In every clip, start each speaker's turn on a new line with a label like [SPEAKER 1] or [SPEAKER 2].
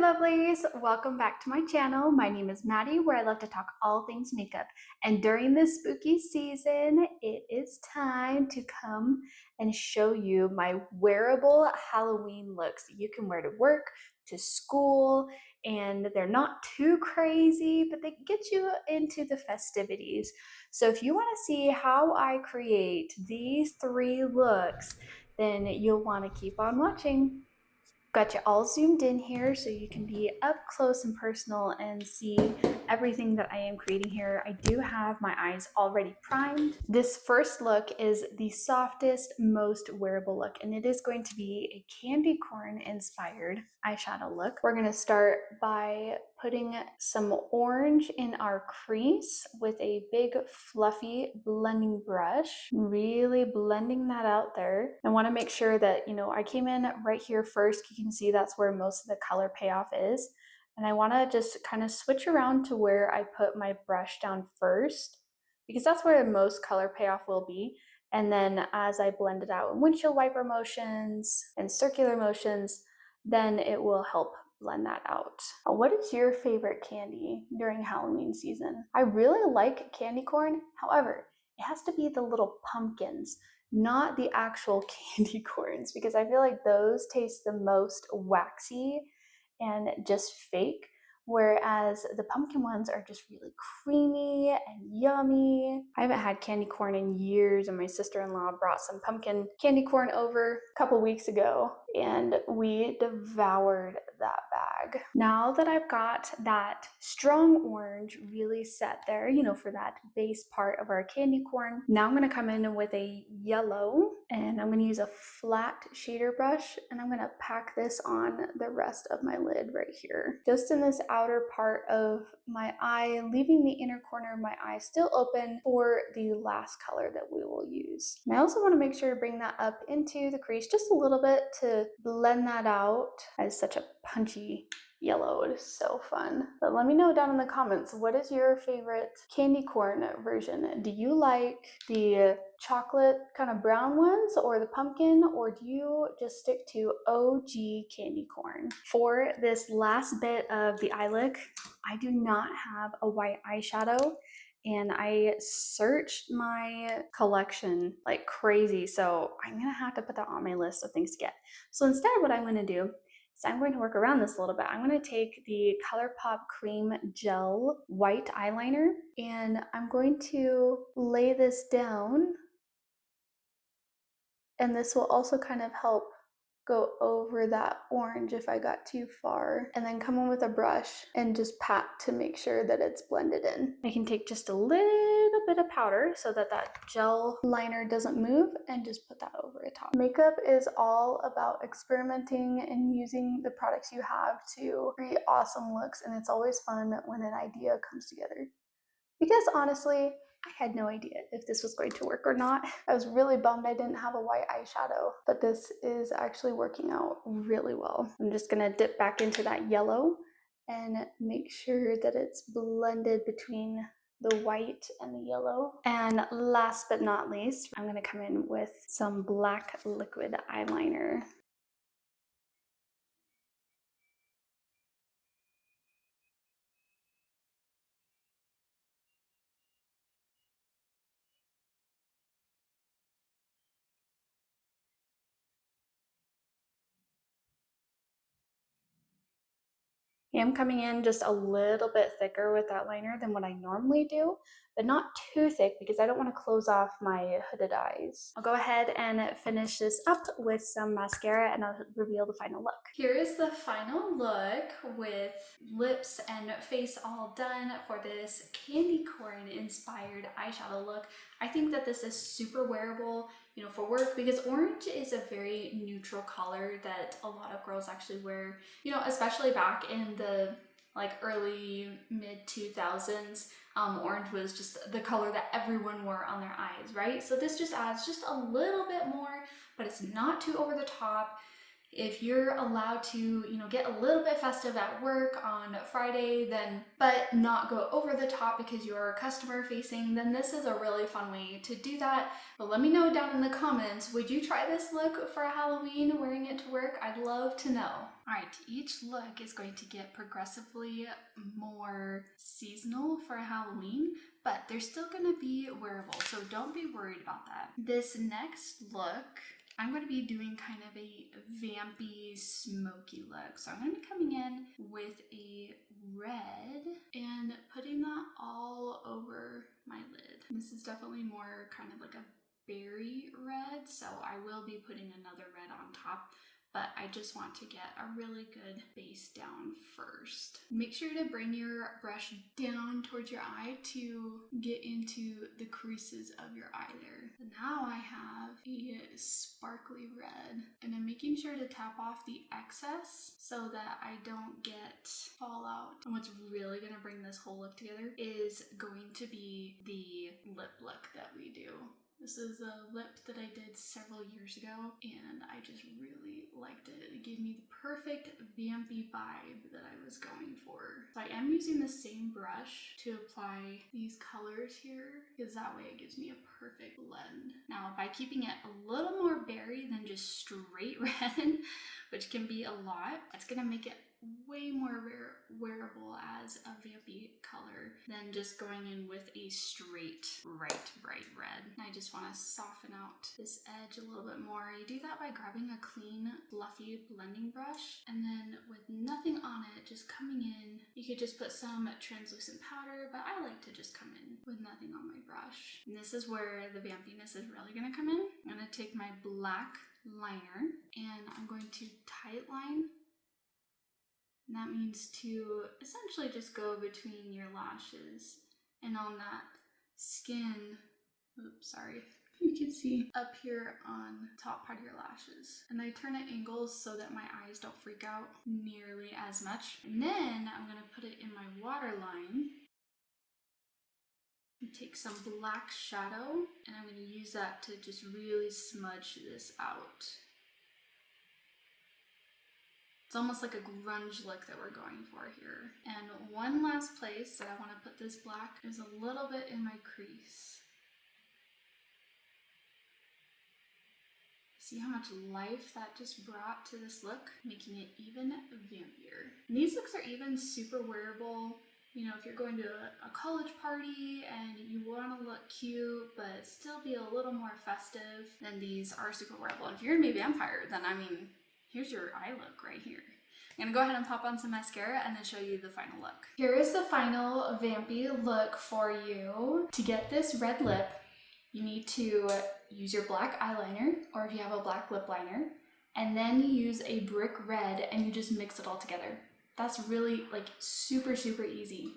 [SPEAKER 1] lovelies, welcome back to my channel. My name is Maddie, where I love to talk all things makeup. And during this spooky season, it is time to come and show you my wearable Halloween looks that you can wear to work, to school, and they're not too crazy, but they get you into the festivities. So if you want to see how I create these 3 looks, then you'll want to keep on watching. Got you all zoomed in here so you can be up close and personal and see everything that I am creating here. I do have my eyes already primed. This first look is the softest, most wearable look, and it is going to be a candy corn inspired eyeshadow look. We're going to start by putting some orange in our crease with a big fluffy blending brush, really blending that out there. I want to make sure that, I came in right here first. You can see that's where most of the color payoff is. And I want to just kind of switch around to where I put my brush down first, because that's where most color payoff will be. And then as I blend it out in windshield wiper motions and circular motions, then it will help blend that out. What is your favorite candy during Halloween season? I really like candy corn. However, it has to be the little pumpkins, not the actual candy corns, because I feel like those taste the most waxy and just fake, whereas the pumpkin ones are just really creamy and yummy. I haven't had candy corn in years, and my sister-in-law brought some pumpkin candy corn over a couple weeks ago, and we devoured that bag. Now that I've got that strong orange really set there, for that base part of our candy corn, now I'm going to come in with a yellow, and I'm going to use a flat shader brush, and I'm going to pack this on the rest of my lid right here, just in this outer part of my eye, leaving the inner corner of my eye still open for the last color that we will use. And I also want to make sure to bring that up into the crease just a little bit to blend that out. As such a punchy yellow, it is so fun. But let me know down in the comments, what is your favorite candy corn version? Do you like the chocolate kind of brown ones or the pumpkin, or do you just stick to OG candy corn? For this last bit of the eye look, I do not have a white eyeshadow, and I searched my collection like crazy, so I'm gonna have to put that on my list of things to get. So instead, what I'm gonna do is I'm going to work around this a little bit. I'm going to take the ColourPop Cream Gel White Eyeliner, and I'm going to lay this down, and this will also kind of help go over that orange if I got too far, and then come in with a brush and just pat to make sure that it's blended in. I can take just a little bit of powder so that that gel liner doesn't move, and just put that over the top. Makeup is all about experimenting and using the products you have to create awesome looks, and it's always fun when an idea comes together. Because honestly, I had no idea if this was going to work or not. I was really bummed I didn't have a white eyeshadow, but this is actually working out really well. I'm just gonna dip back into that yellow and make sure that it's blended between the white and the yellow. And last but not least, I'm gonna come in with some black liquid eyeliner. I am coming in just a little bit thicker with that liner than what I normally do, but not too thick because I don't want to close off my hooded eyes. I'll go ahead and finish this up with some mascara, and I'll reveal the final look. Here is the final look with lips and face all done for this candy corn inspired eyeshadow look. I think that this is super wearable, for work, because orange is a very neutral color that a lot of girls actually wear, especially back in the early mid 2000s. Orange was just the color that everyone wore on their eyes, right? So this just adds just a little bit more, but it's not too over the top. If you're allowed to, get a little bit festive at work on Friday, then but not go over the top because you're customer facing, then this is a really fun way to do that. But let me know down in the comments, would you try this look for Halloween, wearing it to work? I'd love to know. All right, each look is going to get progressively more seasonal for Halloween, but they're still gonna be wearable, so don't be worried about that. This next look, I'm going to be doing kind of a vampy, smoky look. So I'm going to be coming in with a red and putting that all over my lid. This is definitely more kind of like a berry red, so I will be putting another red on top, but I just want to get a really good base down first. Make sure to bring your brush down towards your eye to get into the creases of your eye there. And now I have a sparkly red, and I'm making sure to tap off the excess so that I don't get fallout. And what's really gonna bring this whole look together is going to be the lip look that we do. This is a lip that I did several years ago, and I just really liked it. It gave me the perfect vampy vibe that I was going for. So I am using the same brush to apply these colors here, because that way it gives me a perfect blend. Now, by keeping it a little more berry than just straight red, which can be a lot, it's gonna make it way more wearable as a vampy color than just going in with a straight bright red. And I just want to soften out this edge a little bit more. You do that by grabbing a clean fluffy blending brush, and then with nothing on it, just coming in. You could just put some translucent powder, but I like to just come in with nothing on my brush. And this is where the vampiness is really going to come in. I'm going to take my black liner and I'm going to tight line. And that means to essentially just go between your lashes and on that skin, oops, sorry, you can see up here on top part of your lashes. And I turn at angles so that my eyes don't freak out nearly as much. And then I'm gonna put it in my waterline. Take some black shadow, and I'm gonna use that to just really smudge this out. It's almost like a grunge look that we're going for here. And one last place that I want to put this black is a little bit in my crease. See how much life that just brought to this look, making it even vampier. And these looks are even super wearable. If you're going to a college party and you want to look cute but still be a little more festive, then these are super wearable. And if you're gonna be a vampire, then here's your eye look right here. I'm gonna go ahead and pop on some mascara and then show you the final look. Here is the final vampy look for you. To get this red lip, you need to use your black eyeliner, or if you have a black lip liner, and then you use a brick red and you just mix it all together. That's really super easy.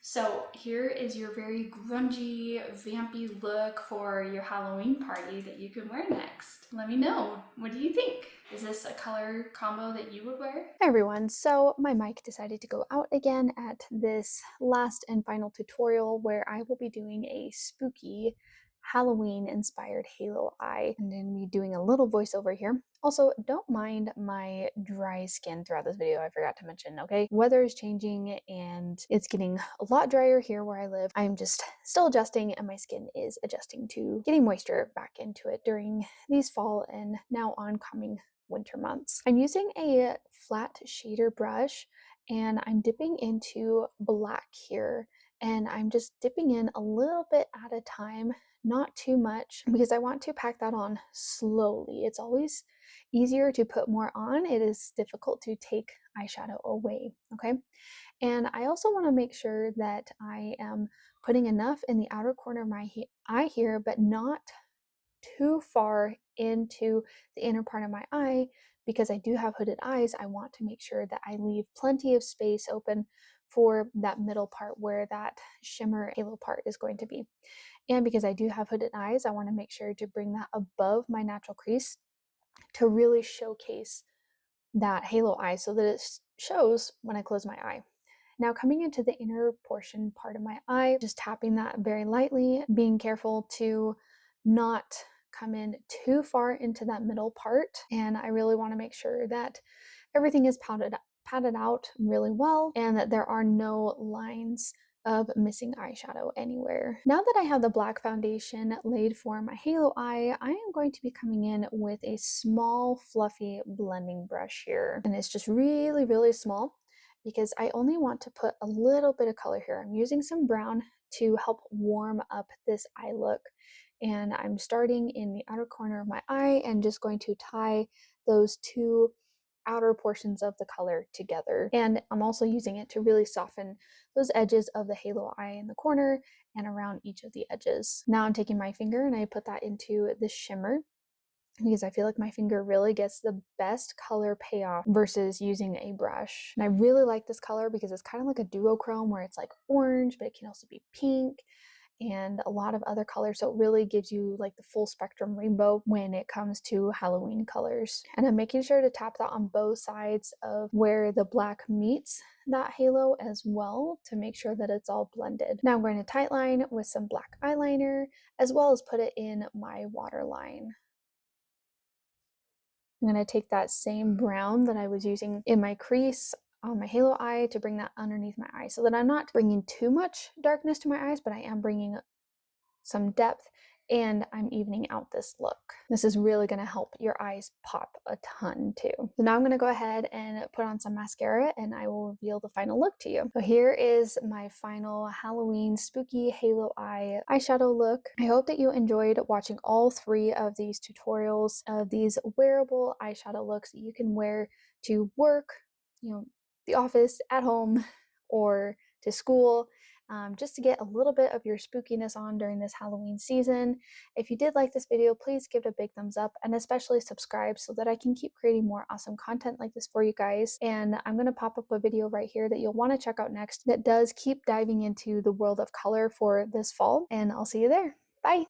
[SPEAKER 1] So here is your very grungy, vampy look for your Halloween party that you can wear next. Let me know, what do you think? Is this a color combo that you would wear? Hi everyone, so my mic decided to go out again at this last and final tutorial where I will be doing a spooky Halloween inspired halo eye, and then me doing a little voiceover here. Also, don't mind my dry skin throughout this video, I forgot to mention, okay? Weather is changing and it's getting a lot drier here where I live. I'm just still adjusting, and my skin is adjusting to getting moisture back into it during these fall and now oncoming winter months. I'm using a flat shader brush and I'm dipping into black here, and I'm just dipping in a little bit at a time, not too much, because I want to pack that on slowly. It's always easier to put more on. It is difficult to take eyeshadow away, okay? And I also want to make sure that I am putting enough in the outer corner of my eye here, but not too far into the inner part of my eye, because I do have hooded eyes. I want to make sure that I leave plenty of space open for that middle part where that shimmer halo part is going to be. And because I do have hooded eyes, I want to make sure to bring that above my natural crease to really showcase that halo eye so that it shows when I close my eye. Now coming into the inner portion part of my eye, just tapping that very lightly, being careful to not come in too far into that middle part, and I really want to make sure that everything is patted out really well and that there are no lines of missing eyeshadow anywhere. Now that I have the black foundation laid for my halo eye, I am going to be coming in with a small fluffy blending brush here. And it's just really, really small because I only want to put a little bit of color here. I'm using some brown to help warm up this eye look. And I'm starting in the outer corner of my eye and just going to tie those two outer portions of the color together. And I'm also using it to really soften those edges of the halo eye in the corner and around each of the edges. Now I'm taking my finger and I put that into the shimmer because I feel like my finger really gets the best color payoff versus using a brush. And I really like this color because it's kind of like a duochrome where it's like orange, but it can also be pink and a lot of other colors. So it really gives you like the full spectrum rainbow when it comes to Halloween colors. And I'm making sure to tap that on both sides of where the black meets that halo as well to make sure that it's all blended. Now I'm going to tightline with some black eyeliner as well as put it in my waterline. I'm going to take that same brown that I was using in my crease on my halo eye to bring that underneath my eye so that I'm not bringing too much darkness to my eyes, but I am bringing some depth and I'm evening out this look. This is really going to help your eyes pop a ton too. So now I'm going to go ahead and put on some mascara and I will reveal the final look to you. So here is my final Halloween spooky halo eye eyeshadow look. I hope that you enjoyed watching all three of these tutorials of these wearable eyeshadow looks that you can wear to work, the office, at home, or to school. Just to get a little bit of your spookiness on during this Halloween season. If you did like this video, please give it a big thumbs up and especially subscribe so that I can keep creating more awesome content like this for you guys. And I'm going to pop up a video right here that you'll want to check out next that does keep diving into the world of color for this fall. And I'll see you there. Bye!